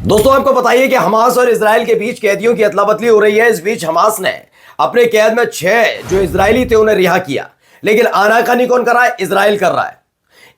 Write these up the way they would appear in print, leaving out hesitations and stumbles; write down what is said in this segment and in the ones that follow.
दोस्तों आपको बताइए कि हमास और इजराइल के बीच कैदियों की अदला बदली हो रही है। इस बीच हमास ने अपने कैद में 6 जो इजरायली थे उन्हें रिहा किया, लेकिन आनाकानी कौन कर रहा है? इजराइल कर रहा है।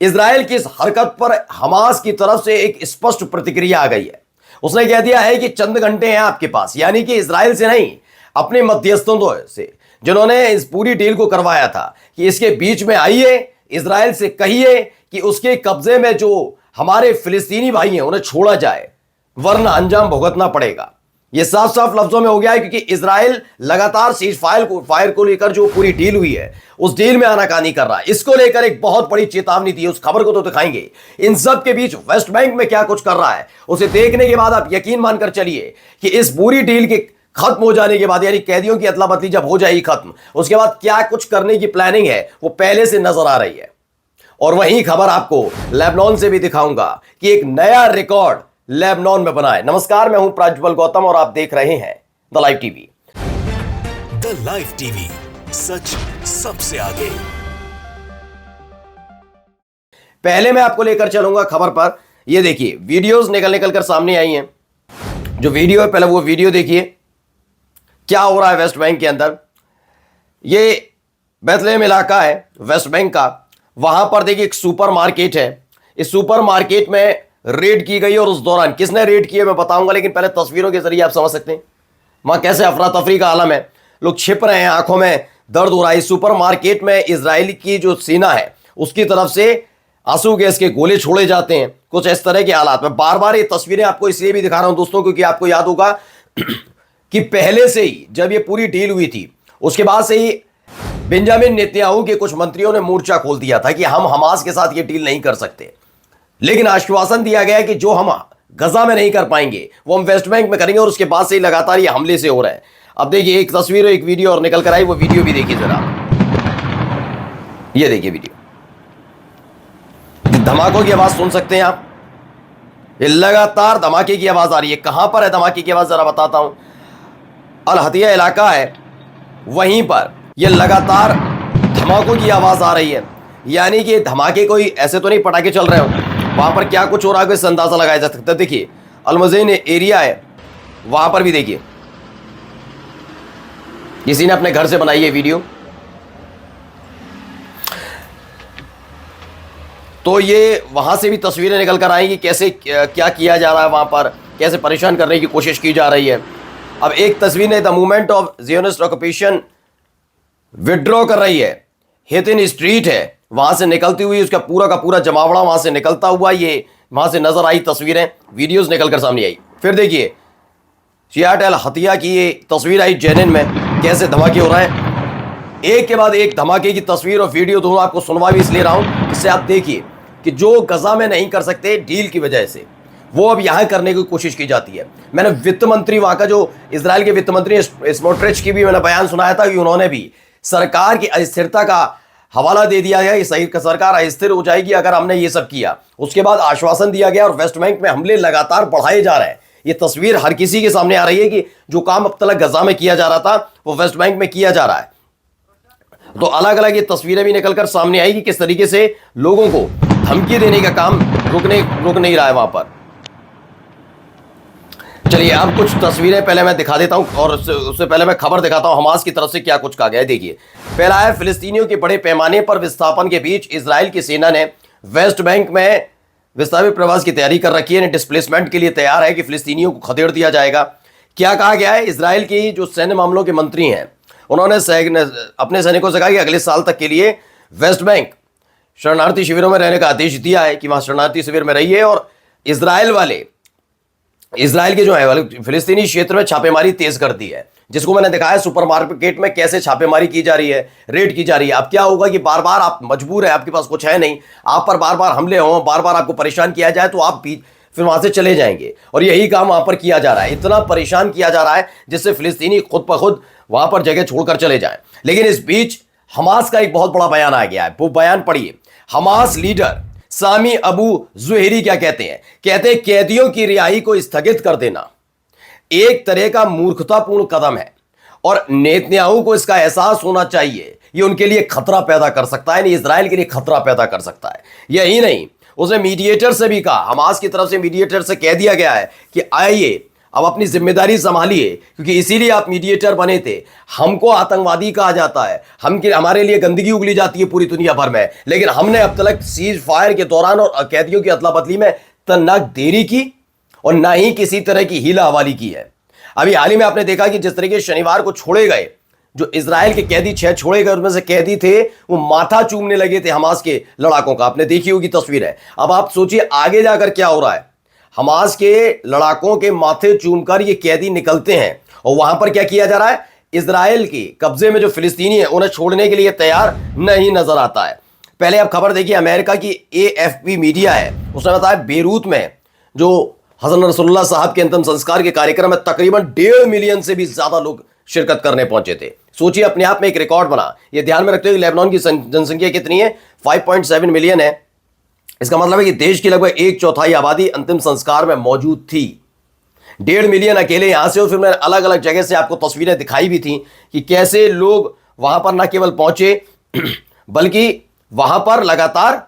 इजराइल की इस हरकत पर हमास की तरफ से एक स्पष्ट प्रतिक्रिया आ गई है। उसने कह दिया है कि चंद घंटे हैं आपके पास, यानी कि इजराइल से नहीं, अपने मध्यस्थों से जिन्होंने इस पूरी डील को करवाया था, कि इसके बीच में आइए, इजराइल से कहिए कि उसके कब्जे में जो हमारे फिलिस्तीनी भाई हैं उन्हें छोड़ा जाए, वरना अंजाम भुगतना पड़ेगा। यह साफ साफ लफ्जों में हो गया है, क्योंकि इजराइल लगातार सीज फायर को लेकर जो पूरी डील हुई है उस डील में आनाकानी कर रहा है। इसको लेकर एक बहुत बड़ी चेतावनी दी है, उस खबर को तो दिखाएंगे। इन सब के बीच वेस्ट बैंक में क्या कुछ कर रहा है उसे देखने के बाद आप यकीन मानकर चलिए कि इस पूरी डील के खत्म हो जाने के बाद, यानी कैदियों की अदला बदली जब हो जाएगी खत्म, उसके बाद क्या कुछ करने की प्लानिंग है वो पहले से नजर आ रही है। और वही खबर आपको लेबनान से भी दिखाऊंगा कि एक नया रिकॉर्ड लेबनान में बना है। नमस्कार, मैं हूं प्रज्वल गौतम और आप देख रहे हैं the live TV. The live TV, सच सबसे आगे। पहले मैं आपको लेकर चलूंगा खबर पर। ये देखिए, वीडियोस निकल कर सामने आई हैं। जो वीडियो है, पहले वो वीडियो देखिए क्या हो रहा है वेस्ट बैंक के अंदर। ये बेथलेहम इलाका है वेस्ट बैंक का। वहां पर देखिए एक सुपर मार्केट है। इस सुपर मार्केट में रेड की गई, और उस दौरान किसने रेड किया मैं बताऊंगा, लेकिन पहले तस्वीरों के जरिए आप समझ सकते हैं वहां कैसे अफरा तफरी का आलम है। लोग छिप रहे हैं, आंखों में दर्द हो रहा है। सुपर मार्केट में इजराइल की जो सेना है उसकी तरफ से आंसू गैस के गोले छोड़े जाते हैं, कुछ इस तरह के हालात में। बार बार ये तस्वीरें आपको इसलिए भी दिखा रहा हूं दोस्तों, क्योंकि आपको याद होगा कि पहले से ही जब ये पूरी डील हुई थी उसके बाद से ही बेंजामिन नेतन्याहू के कुछ मंत्रियों ने मोर्चा खोल दिया था कि हम हमास के साथ ये डील नहीं कर सकते, लेकिन आश्वासन दिया गया कि जो हम गजा में नहीं कर पाएंगे वो हम वेस्ट बैंक में करेंगे। और उसके बाद से ही लगातार ये हमले से हो रहे हैं। अब देखिए एक तस्वीर, एक वीडियो और निकल कर आई, वो वीडियो भी देखिए जरा। ये देखिए वीडियो, धमाकों की आवाज सुन सकते हैं आप। ये लगातार धमाके की आवाज आ रही है। कहां पर है धमाके की आवाज, जरा बताता हूं। अल हतिया इलाका है, वहीं पर ये लगातार धमाकों की आवाज आ रही है। यानी कि धमाके कोई ऐसे तो नहीं पटाखे चल रहे हो, वहां पर क्या कुछ हो रहा है इससे अंदाजा लगाया जा सकता है। देखिए अलमज़ैन एरिया है, वहां पर भी देखिए किसी ने अपने घर से बनाई है वीडियो। तो ये वहां से भी तस्वीरें निकल कर आएंगी, कैसे क्या किया जा रहा है वहां पर, कैसे परेशान करने की कोशिश की जा रही है। अब एक तस्वीर ने the movement of Zionist occupation withdraw कर रही है। हेतिन स्ट्रीट है, वहां से निकलती हुई उसका पूरा का पूरा जमावड़ा वहां से निकलता हुआ ये वहां से नजर आई तस्वीरें, वीडियोस निकलकर सामने आई। फिर देखिए शियाट अल हतिया की ये तस्वीर आई जेनिन में, कैसे धमाके हो रहे हैं। एक के बाद एक धमाके की तस्वीर और वीडियो दोनों आपको सुनवा भी इसलिए रहा हूं, इससे आप देखिए कि जो गजा में नहीं कर सकते डील की वजह से, वो अब यहां करने की कोशिश की जाती है। मैंने वित्त मंत्री वहां का, जो इजराइल के वित्त मंत्री स्मोट्रिच की भी मैंने बयान सुनाया था कि उन्होंने भी सरकार की अस्थिरता का हवाला दे दिया गया। सही सरकार अस्थिर हो जाएगी अगर हमने ये सब किया। उसके बाद आश्वासन दिया गया, और वेस्ट बैंक में हमले लगातार बढ़ाए जा रहे हैं। ये तस्वीर हर किसी के सामने आ रही है कि जो काम अब तक गजा में किया जा रहा था वो वेस्ट बैंक में किया जा रहा है। तो अलग अलग ये तस्वीरें भी निकलकर सामने आएगी, किस तरीके से लोगों को धमकी देने का काम रुक नहीं रहा है वहां पर। चलिए अब कुछ तस्वीरें पहले मैं दिखा देता हूं, और उससे पहले मैं खबर दिखाता हूं हमास की तरफ से क्या कुछ कहा गया है। देखिए पहला है, फिलिस्तीनियों के बड़े पैमाने पर विस्थापन के बीच इजराइल की सेना ने वेस्ट बैंक में विस्थापित प्रवास की तैयारी कर रखी है। डिस्प्लेसमेंट के लिए तैयार है कि फिलिस्तीनियों को खदेड़ दिया जाएगा। क्या कहा गया है? इजराइल की जो सैन्य मामलों के मंत्री हैं उन्होंने अपने सैनिकों से कहा कि अगले साल तक के लिए वेस्ट बैंक शरणार्थी शिविरों में रहने का आदेश दिया है कि वहां शरणार्थी शिविर में रहिए, और इजराइल के जो है फिलिस्तीनी क्षेत्र में छापेमारी तेज कर दी है, जिसको मैंने दिखाया सुपरमार्केट में कैसे छापेमारी की जा रही है, रेड की जा रही है। अब क्या होगा कि बार बार आप मजबूर है, आपके पास कुछ है नहीं, आप पर बार बार हमले हों, बार बार आपको परेशान किया जाए, तो आप भी फिर वहां से चले जाएंगे। और यही काम वहां पर किया जा रहा है। इतना परेशान किया जा रहा है जिससे फिलिस्तीनी खुद ब खुद वहां पर जगह छोड़कर चले जाएं। लेकिन इस बीच हमास का एक बहुत बड़ा बयान आ गया है, वो बयान पढ़िए। हमास लीडर सामी अबू जुहेरी क्या कहते हैं? कहते हैं कैदियों की रिहाई को स्थगित कर देना एक तरह का मूर्खतापूर्ण कदम है, और नेतन्याहू को इसका एहसास होना चाहिए। ये उनके लिए खतरा पैदा कर सकता है, इजराइल के लिए खतरा पैदा कर सकता है। यही नहीं, उसने मीडिएटर से भी कहा, हमास की तरफ से मीडिएटर से कह दिया गया है कि आइए अब अपनी जिम्मेदारी संभालिए, क्योंकि इसीलिए आप मीडिएटर बने थे। हमको आतंकवादी कहा जाता है, हमारे लिए गंदगी उगली जाती है पूरी दुनिया भर में, लेकिन हमने अब तक सीज फायर के दौरान और कैदियों की अदला बदली में न देरी की और ना ही किसी तरह की हीला हवाली की है। अभी हाल ही में आपने देखा कि जिस तरीके शनिवार को छोड़े गए जो इजराइल के कैदी 6 छोड़े गए, उसमें से कैदी थे वो माथा चूमने लगे थे हमास के लड़ाकों का। आपने देखी होगी तस्वीर है। अब आप सोचिए आगे जाकर क्या हो रहा है। हमास के लड़ाकों के माथे चूमकर ये कैदी निकलते हैं और वहां पर क्या किया जा रहा है, इजराइल के कब्जे में जो फिलिस्तीनी है उन्हें छोड़ने के लिए तैयार नहीं नजर आता है। पहले आप खबर देखिए, अमेरिका की AFP मीडिया है, उसने बताया बेरूत में जो हसन नसरुल्लाह साहब के अंतिम संस्कार के कार्यक्रम में तकरीबन 1.5 मिलियन से भी ज्यादा लोग शिरकत करने पहुंचे थे। सोचिए, अपने आप में एक रिकॉर्ड बना। यह ध्यान में रखते हुए लेबनान की जनसंख्या कितनी है, 5.7 मिलियन है। इसका मतलब है कि देश की लगभग 1/4 आबादी अंतिम संस्कार में मौजूद थी। 1.5 मिलियन अकेले यहां से। और फिर मैंने अलग अलग जगह से आपको तस्वीरें दिखाई भी थी कि कैसे लोग वहां पर न केवल पहुंचे बल्कि वहां पर लगातार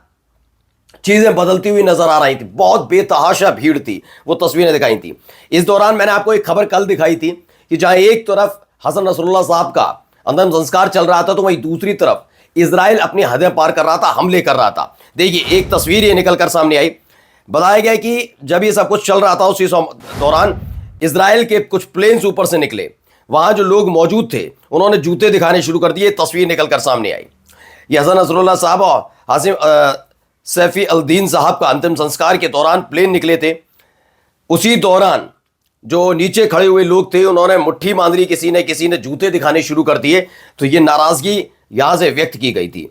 चीजें बदलती हुई नजर आ रही थी। बहुत बेतहाशा भीड़ थी, वो तस्वीरें दिखाई थी। इस दौरान मैंने आपको एक खबर कल दिखाई थी कि जहां एक तरफ हसन नसरुल्लाह साहब का अंतिम संस्कार चल रहा था तो वहीं दूसरी तरफ इजराइल अपनी हदें पार कर रहा था, हमले कर रहा था। देखिए एक तस्वीर ये निकलकर सामने आई। बताया गया कि जब ये सब कुछ चल रहा था उसी दौरान इजराइल के कुछ प्लेन्स ऊपर से निकले। वहां जो लोग मौजूद थे उन्होंने जूते दिखाने शुरू कर दिए। तस्वीर निकलकर सामने आई। ये हसन नसरुल्लाह साहब और हासिम सैफी अल-दीन साहब का अंतिम संस्कार के दौरान प्लेन निकले थे। उसी दौरान जो नीचे खड़े हुए लोग थे उन्होंने मुट्ठी बांध ली, किसी ने जूते दिखाने शुरू कर दिए। तो ये नाराजगी यहां से व्यक्त की गई थी।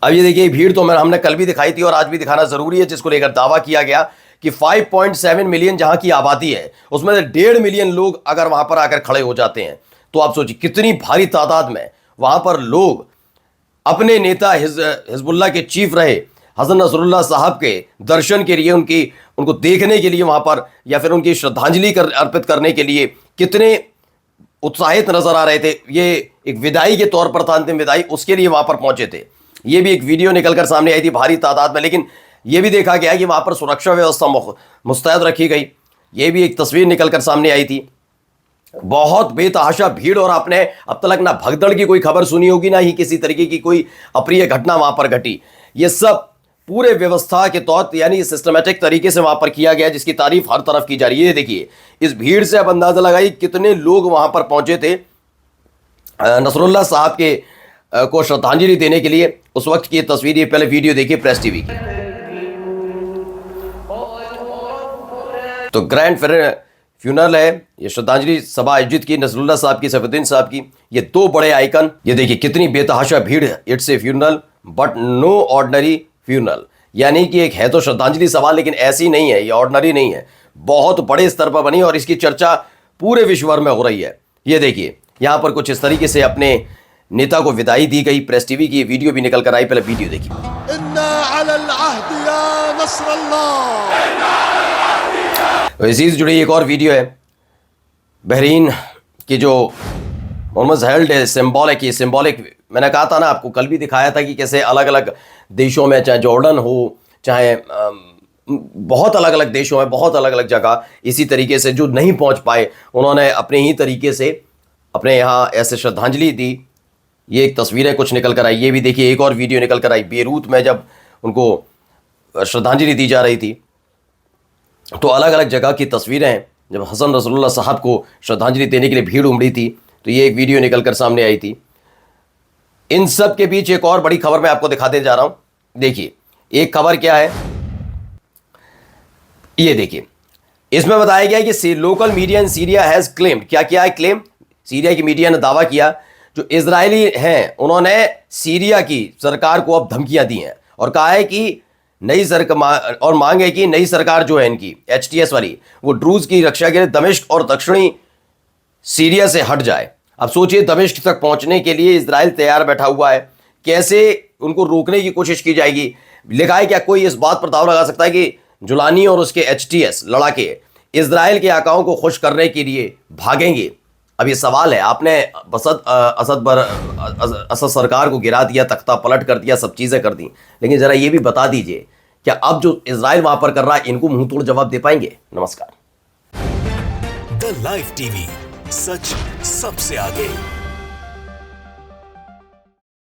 अब ये देखिए भीड़ तो हमने कल भी दिखाई थी और आज भी दिखाना जरूरी है, जिसको लेकर दावा किया गया कि 5.7 मिलियन जहां की आबादी है उसमें से 1.5 मिलियन लोग अगर वहां पर आकर खड़े हो जाते हैं तो आप सोचिए कितनी भारी तादाद में वहां पर लोग अपने नेता हिजबुल्लाह के चीफ रहे हसन नसरुल्लाह साहब के दर्शन के लिए, उनको देखने के लिए वहां पर, या फिर उनकी श्रद्धांजलि अर्पित करने के लिए कितने उत्साहित नजर आ रहे थे। ये एक विदाई के तौर पर था, अंतिम विदाई, उसके लिए वहां पर पहुंचे थे। ये भी एक वीडियो निकलकर सामने आई थी भारी तादाद में। लेकिन यह भी देखा गया कि वहां पर सुरक्षा व्यवस्था मुस्तैद रखी गई। ये भी एक तस्वीर निकलकर सामने आई थी। बहुत बेतहाशा भीड़। और आपने अब तक ना भगदड़ की कोई खबर सुनी होगी, ना ही किसी तरीके की कोई अप्रिय घटना वहां पर घटी। ये सब पूरे व्यवस्था के तौर यानी सिस्टमेटिक तरीके से वहां पर किया गया, जिसकी तारीफ हर तरफ की जा रही है। देखिए इस भीड़ से अब अंदाजा लगाइए कितने लोग वहां पर पहुंचे थे नसरुल्लाह साहब के को श्रद्धांजलि देने के लिए। उस वक्त की तस्वीर, ये पहले वीडियो देखिए प्रेस टीवी की। तो ग्रैंड फ्यूनरल है, ये श्रद्धांजलि सभा आयोजित की नसरुल्लाह साहब की, सैफुद्दीन साहब की। ये 2 बड़े आइकन। ये देखिए कितनी बेतहाशा भीड़ है। It's a funeral but no ordinary funeral, यानी कि एक है तो श्रद्धांजलि सभा लेकिन ऐसी नहीं है, ये ऑर्डिनरी नहीं है, बहुत बड़े स्तर पर बनी और इसकी चर्चा पूरे विश्व भर में हो रही है। ये देखिए यहां पर कुछ इस तरीके से अपने नेता को विदाई दी गई। प्रेस टीवी की वीडियो भी निकल कर आई, पहले वीडियो देखिए। इसी से जुड़ी एक और वीडियो है बहरीन की जो मोहम्मद हेल्ड है, सिंबॉलिक। मैंने कहा था ना आपको, कल भी दिखाया था कि कैसे अलग अलग देशों में, चाहे जॉर्डन हो, चाहे बहुत अलग अलग देशों में, बहुत अलग अलग जगह इसी तरीके से जो नहीं पहुंच पाए उन्होंने अपने ही तरीके से अपने यहाँ ऐसे श्रद्धांजलि दी। ये एक तस्वीरें कुछ निकल कर आई। ये भी देखिए एक और वीडियो निकल कर आई बेरूत में, जब उनको श्रद्धांजलि दी जा रही थी तो अलग अलग जगह की तस्वीरें हैं जब हसन नसरुल्लाह साहब को श्रद्धांजलि देने के लिए भीड़ उमड़ी थी। तो ये एक वीडियो निकल कर सामने आई थी। इन सब के बीच एक और बड़ी खबर मैं आपको दिखाते जा रहा हूं। देखिए एक खबर क्या है, ये देखिए इसमें बताया गया है कि local media in Syria has claimed, क्या है क्लेम, सीरिया की मीडिया ने दावा किया जो इजरायली हैं उन्होंने सीरिया की सरकार को अब धमकियां दी हैं और कहा है कि नई सरकार, और मांग है कि नई सरकार जो है इनकी HTS वाली, वो ड्रूज की रक्षा के लिए दमिश्क और दक्षिणी सीरिया से हट जाए। अब सोचिए दमिश्क तक पहुंचने के लिए इजराइल तैयार बैठा हुआ है, कैसे उनको रोकने की कोशिश की जाएगी। लिखा है क्या कोई इस बात पर दावा लगा सकता है कि जुलानी और उसके HTS लड़ाके इजराइल के आकाओं को खुश करने के लिए भागेंगे। अब ये सवाल है, आपने असद सरकार को गिरा दिया, तख्ता पलट कर दिया, सब चीज़ें कर दी, लेकिन ज़रा ये भी बता दीजिए क्या अब जो इजराइल वहां पर कर रहा है इनको मुंह तोड़ जवाब दे पाएंगे? नमस्कार। द लाइव टीवी, सच सबसे आगे।